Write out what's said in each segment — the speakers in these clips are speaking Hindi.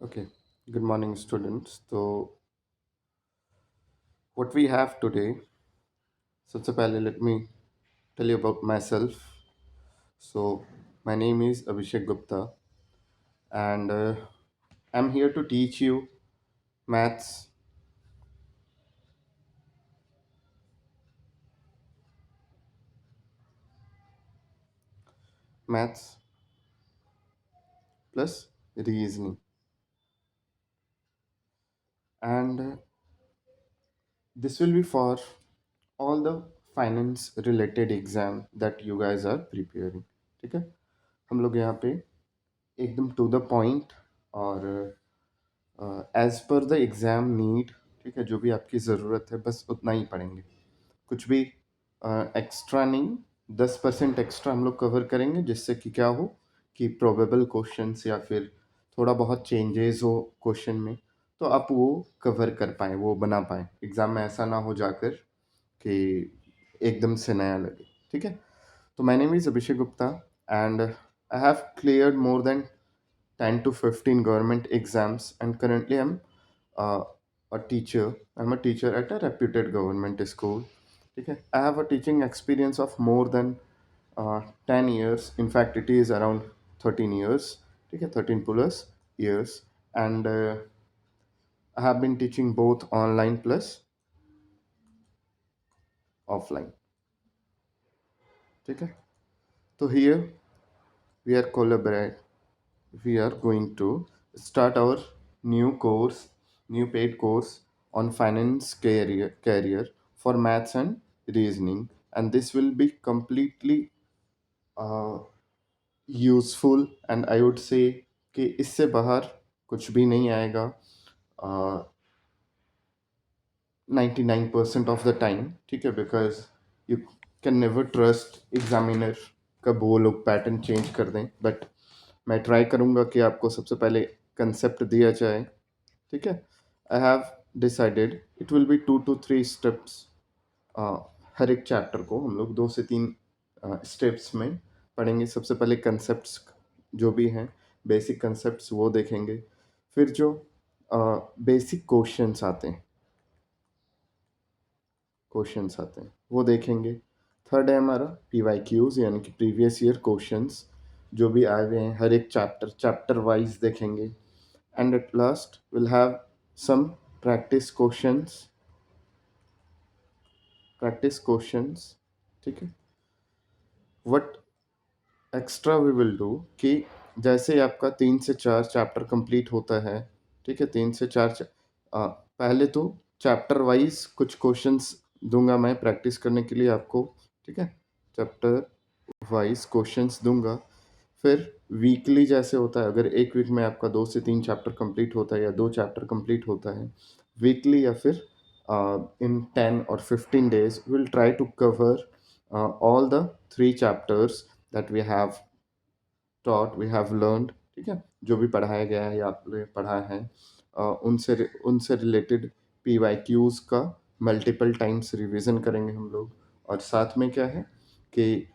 Okay, good morning, students. So, what we have today, सबसे पहले let me tell you about myself. So, my name is Abhishek Gupta, and I'm here to teach you maths, maths plus reasoning, and this will be for all the finance related exam that you guys are preparing. ठीक है, हम लोग यहाँ पे एकदम टू द पॉइंट और as per the exam need, ठीक है, जो भी आपकी ज़रूरत है बस उतना ही पढ़ेंगे, कुछ भी एक्स्ट्रा नहीं। 10% एक्स्ट्रा हम लोग कवर करेंगे जिससे कि क्या हो कि प्रोबेबल क्वेश्चंस या फिर थोड़ा बहुत चेंजेस हो क्वेश्चन में, तो आप वो कवर कर पाएँ, वो बना पाएँ, एग्ज़ाम में ऐसा ना हो जाकर कि एकदम से नया लगे। ठीक है, तो my name is Abhishek Gupta and I have cleared more than 10 to 15 government exams, and currently uh, a teacher. I'm a teacher at a reputed government school. Okay, I have a teaching experience of more than 10 years. In fact, it is around 13 years. Okay, 13 plus years. And I have been teaching both online plus offline. Okay, so here we are collaborate we are going to start our new course, new paid course on finance career for maths and reasoning, and this will be completely uh, useful, and I would say कि इससे बाहर कुछ भी नहीं आएगा 99% ऑफ द टाइम। ठीक है, because you can never trust examiner, कब वो लोग पैटर्न चेंज कर दें, बट मैं ट्राई करूँगा कि आपको सबसे पहले कंसेप्ट दिया जाए। ठीक है, I have decided it will be 2 to 3 steps. हर एक चैप्टर को हम लोग 2 से 3 स्टेप्स में पढ़ेंगे। सबसे पहले कंसेप्ट्स जो भी हैं, बेसिक कंसेप्ट्स वो देखेंगे, फिर जो बेसिक क्वेश्चंस आते हैं वो देखेंगे। थर्ड है हमारा PYQs, यानी कि प्रीवियस ईयर क्वेश्चंस जो भी आए हुए हैं, हर एक चैप्टर वाइज देखेंगे। And at last will have some practice questions practice questions ठीक है, what extra we will do कि जैसे आपका 3 से 4 चैप्टर कंप्लीट होता है। ठीक है, 3 से 4 पहले तो चैप्टर वाइज कुछ क्वेश्चंस दूंगा मैं प्रैक्टिस करने के लिए आपको। ठीक है, चैप्टर वाइज क्वेश्चंस दूंगा, फिर वीकली जैसे होता है, अगर एक वीक में आपका 2 से 3 चैप्टर कंप्लीट होता है या 2 चैप्टर कंप्लीट होता है, वीकली या फिर इन 10 or 15 days we'll try to cover all the 3 chapters that we have taught, we have learned। ठीक है, जो भी पढ़ाया गया है या आपने पढ़ा है, उनसे रिलेटेड PYQs का मल्टीपल टाइम्स रिवीजन करेंगे हम लोग। और साथ में क्या है कि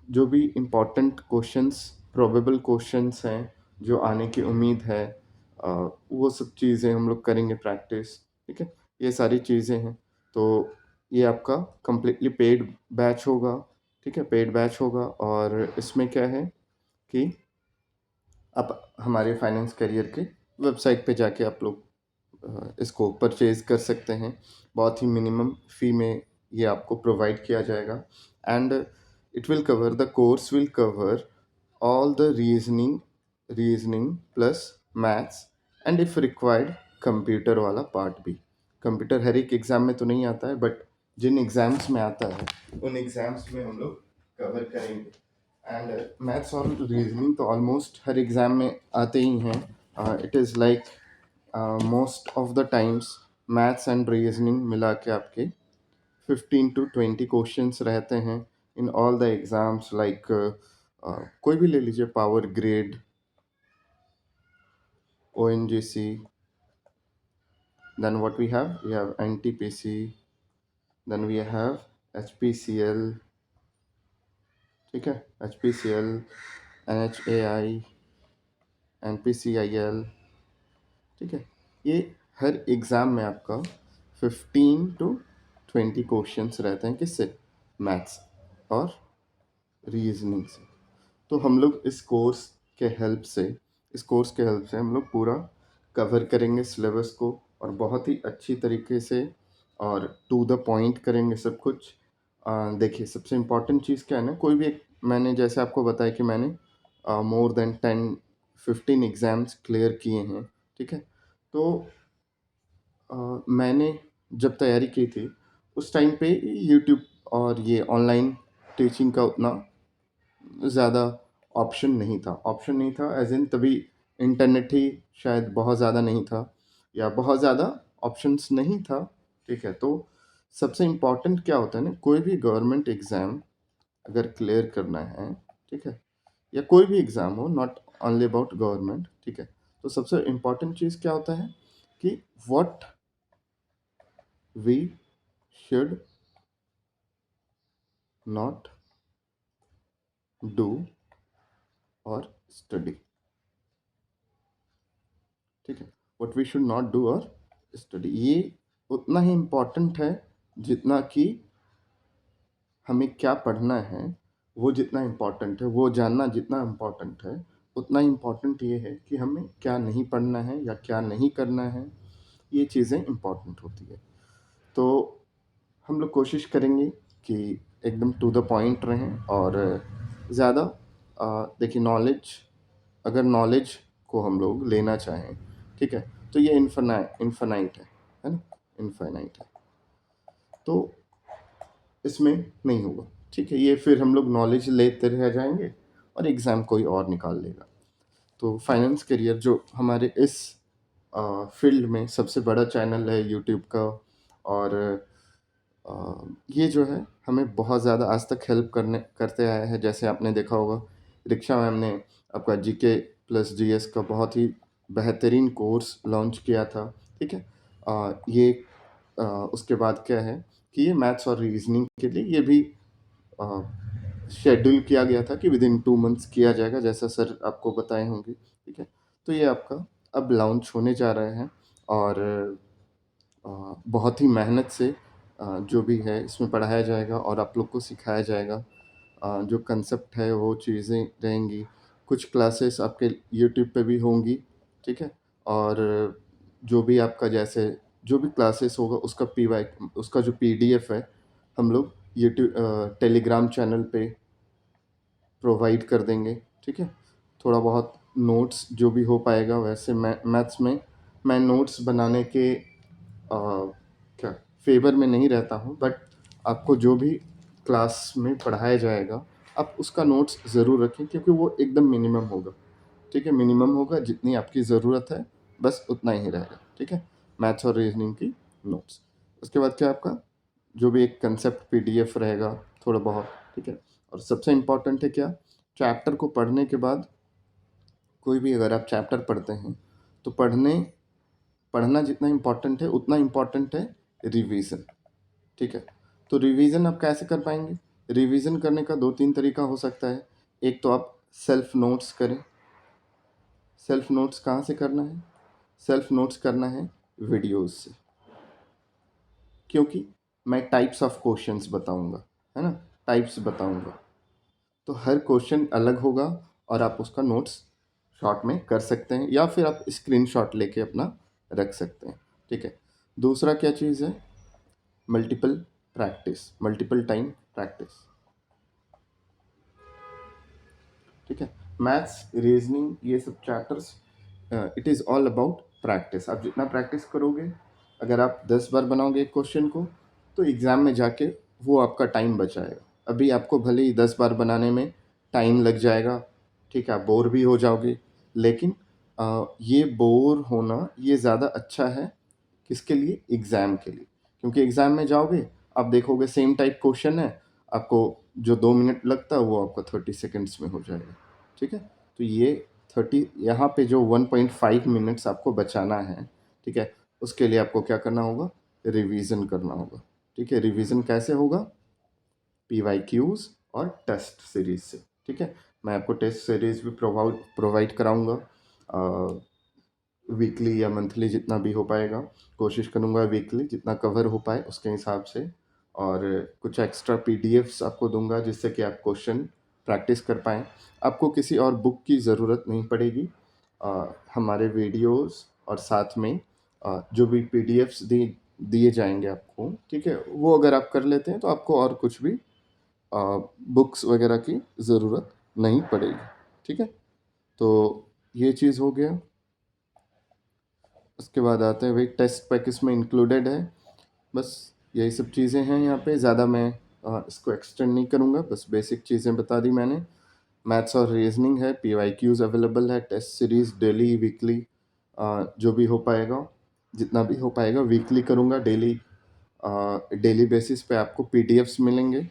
जो भी इम्पोर्टेंट क्वेश्चंस, प्रोबेबल क्वेश्चंस हैं जो आने की उम्मीद है, वो सब चीज़ें हम लोग करेंगे प्रैक्टिस। ठीक है, ये सारी चीज़ें हैं। तो ये आपका कम्प्लीटली पेड बैच होगा। ठीक है, पेड बैच होगा, और इसमें क्या है कि आप हमारे फाइनेंस करियर के वेबसाइट पे जाके आप लोग इसको परचेज कर सकते हैं। बहुत ही मिनिमम फ़ी में ये आपको प्रोवाइड किया जाएगा, and it will cover the course will cover all the reasoning plus maths, and if required computer वाला पार्ट भी। कंप्यूटर हर एक एग्ज़ाम में तो नहीं आता है, बट जिन एग्ज़ाम्स में आता है उन एग्ज़ाम्स में हम लोग कवर करेंगे। एंड मैथ्स और रीजनिंग तो ऑलमोस्ट हर एग्ज़ाम में आते ही हैं। It is like most of the times maths and reasoning मिला के आपके 15 to 20 क्वेश्चंस रहते हैं in all the exams, like कोई भी ले लीजिए, power grade, ONGC, then what we have NTPC, then we have HPCL। ठीक है, HPCL, NHAI, NPCIL, ठीक है। ये हर एग्ज़ाम में आपका 15 टू 20 क्वेश्चंस रहते हैं, किससे? मैथ्स और रीजनिंग से। तो हम लोग इस कोर्स के हेल्प से हम लोग पूरा कवर करेंगे सिलेबस को, और बहुत ही अच्छी तरीके से और टू द पॉइंट करेंगे सब कुछ। देखिए, सबसे इम्पोर्टेंट चीज़ क्या है ना, कोई भी एक, मैंने जैसे आपको बताया कि मैंने मोर देन 10-15 एग्ज़ाम्स क्लियर किए हैं, ठीक है। तो मैंने जब तैयारी की थी उस टाइम पे यूट्यूब और ये ऑनलाइन टीचिंग का उतना ज़्यादा ऑप्शन नहीं था, एज इन तभी इंटरनेट ही शायद बहुत ज़्यादा नहीं था, या बहुत ज़्यादा ऑप्शंस नहीं था, ठीक है। तो सबसे इम्पोर्टेंट क्या होता है ना, कोई भी गवर्नमेंट एग्ज़ाम अगर क्लियर करना है, ठीक है, या कोई भी एग्ज़ाम हो, नॉट ओनली अबाउट गवर्नमेंट, ठीक है। तो सबसे इम्पोर्टेंट चीज़ क्या होता है कि what we should not do और स्टडी, ठीक है। What we should not do और स्टडी, ये उतना ही इम्पोर्टेंट है जितना कि हमें क्या पढ़ना है, वो जितना इम्पोर्टेंट है, वो जानना जितना इम्पोर्टेंट है, उतना इम्पोर्टेंट ये है कि हमें क्या नहीं पढ़ना है या क्या नहीं करना है, ये चीज़ें इम्पोर्टेंट होती है। तो हम लोग कोशिश करेंगे कि एकदम टू द पॉइंट रहें, और ज़्यादा देखिए, अगर नॉलेज को हम लोग लेना चाहें, ठीक है, तो ये इन्फानाइट है ना, इनफाइनाइट है। तो इसमें नहीं होगा, ठीक है। ये फिर हम लोग नॉलेज लेते रह जाएंगे और एग्ज़ाम कोई और निकाल लेगा। तो फाइनेंस करियर जो हमारे इस फील्ड में सबसे बड़ा चैनल है यूट्यूब का, और अ, ये जो है हमें बहुत ज़्यादा आज तक हेल्प करते आया है। जैसे आपने देखा होगा, रिक्शा मैम ने आपका जीके प्लस जीएस का बहुत ही बेहतरीन कोर्स लॉन्च किया था, ठीक है। ये उसके बाद क्या है कि ये मैथ्स और रीजनिंग के लिए ये भी शेड्यूल किया गया था कि विद इन 2 मंथ्स किया जाएगा, जैसा सर आपको बताए होंगे, ठीक है। तो ये आपका अब लॉन्च होने जा रहा है, और बहुत ही मेहनत से जो भी है इसमें पढ़ाया जाएगा और आप लोग को सिखाया जाएगा। जो कंसेप्ट है वो चीज़ें रहेंगी, कुछ क्लासेस आपके यूट्यूब पे भी होंगी, ठीक है। और जो भी आपका जैसे जो भी क्लासेस होगा उसका जो पीडीएफ है, हम लोग यूट्यूब टेलीग्राम चैनल पे प्रोवाइड कर देंगे, ठीक है। थोड़ा बहुत नोट्स जो भी हो पाएगा, वैसे मैथ्स में मैं नोट्स बनाने के क्या फेवर में नहीं रहता हूँ, बट आपको जो भी क्लास में पढ़ाया जाएगा आप उसका नोट्स ज़रूर रखें, क्योंकि वो एकदम मिनिमम होगा, ठीक है। मिनिमम होगा, जितनी आपकी ज़रूरत है बस उतना ही रहेगा, ठीक है। मैथ्स और रीजनिंग की नोट्स, उसके बाद क्या आपका जो भी एक कंसेप्ट पीडीएफ रहेगा थोड़ा बहुत, ठीक है। और सबसे इम्पोर्टेंट है क्या, चैप्टर को पढ़ने के बाद, कोई भी अगर आप चैप्टर पढ़ते हैं तो पढ़ना जितना इम्पोर्टेंट है उतना इम्पोर्टेंट है रिवीजन, ठीक है। तो रिवीजन आप कैसे कर पाएंगे? रिवीजन करने का दो तीन तरीका हो सकता है। एक तो आप सेल्फ नोट्स करें। सेल्फ नोट्स कहाँ से करना है? सेल्फ नोट्स करना है वीडियोस से, क्योंकि मैं टाइप्स ऑफ क्वेश्चंस बताऊंगा, है ना, टाइप्स बताऊंगा। तो हर क्वेश्चन अलग होगा, और आप उसका नोट्स शॉर्ट में कर सकते हैं, या फिर आप स्क्रीनशॉट लेके अपना रख सकते हैं, ठीक है। दूसरा क्या चीज़ है? मल्टीपल टाइम प्रैक्टिस, ठीक है। मैथ्स, रीजनिंग, ये सब chapters, it is all about practice. आप जितना प्रैक्टिस करोगे, अगर आप 10 बार बनाओगे एक क्वेश्चन को, तो एग्ज़ाम में जाके वो आपका टाइम बचाएगा। अभी आपको भले ही 10 बार बनाने में टाइम लग जाएगा, ठीक है, आप बोर भी हो जाओगे, लेकिन ये बोर होना ये ज़्यादा अच्छा है, किसके लिए? एग्ज़ाम के लिए। क्योंकि एग्ज़ाम में जाओगे, आप देखोगे सेम टाइप क्वेश्चन है, आपको जो 2 मिनट लगता है वो आपका 30 सेकेंड्स में हो जाएगा, ठीक है। तो ये 30 यहाँ पे जो 1.5 मिनट्स आपको बचाना है, ठीक है, उसके लिए आपको क्या करना होगा? रिवीजन करना होगा, ठीक है। रिवीजन कैसे होगा? पीवाईक्यूज और टेस्ट सीरीज से, ठीक है। मैं आपको टेस्ट सीरीज भी प्रोवाइड कराऊंगा। वीकली या मंथली जितना भी हो पाएगा, कोशिश करूँगा वीकली जितना कवर हो पाए उसके हिसाब से। और कुछ एक्स्ट्रा पीडीएफ्स आपको दूँगा जिससे कि आप क्वेश्चन प्रैक्टिस कर पाएँ। आपको किसी और बुक की ज़रूरत नहीं पड़ेगी। हमारे वीडियोज़ और साथ में जो भी पीडीएफ्स दिए जाएँगे आपको, ठीक है? वो अगर आप कर लेते हैं तो आपको और कुछ भी बुक्स वगैरह की ज़रूरत नहीं पड़ेगी, ठीक है? तो ये चीज़ हो गया। उसके बाद आते हैं भाई, टेस्ट पैक इसमें इंक्लूडेड है। बस यही सब चीज़ें हैं यहाँ पे। ज़्यादा मैं इसको एक्सटेंड नहीं करूँगा, बस बेसिक चीज़ें बता दी मैंने। मैथ्स और रीजनिंग है, पीवाईक्यूज़ अवेलेबल है, टेस्ट सीरीज़ डेली वीकली जो भी हो पाएगा, जितना भी हो पाएगा वीकली करूँगा। डेली बेसिस पे आपको पीडीएफ्स मिलेंगे,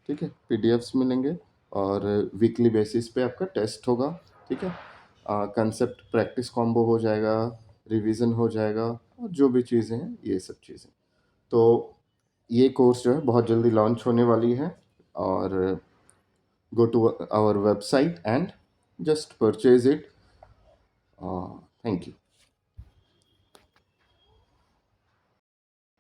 ठीक है? पीडीएफ्स मिलेंगे और वीकली बेसिस पे आपका टेस्ट होगा, ठीक है? कंसेप्ट प्रैक्टिस कॉम्बो हो जाएगा, रिवीजन हो जाएगा और जो भी चीज़ें हैं ये सब चीज़ें। तो ये कोर्स जो है बहुत जल्दी लॉन्च होने वाली है। और go to our website and just purchase it. Thank you.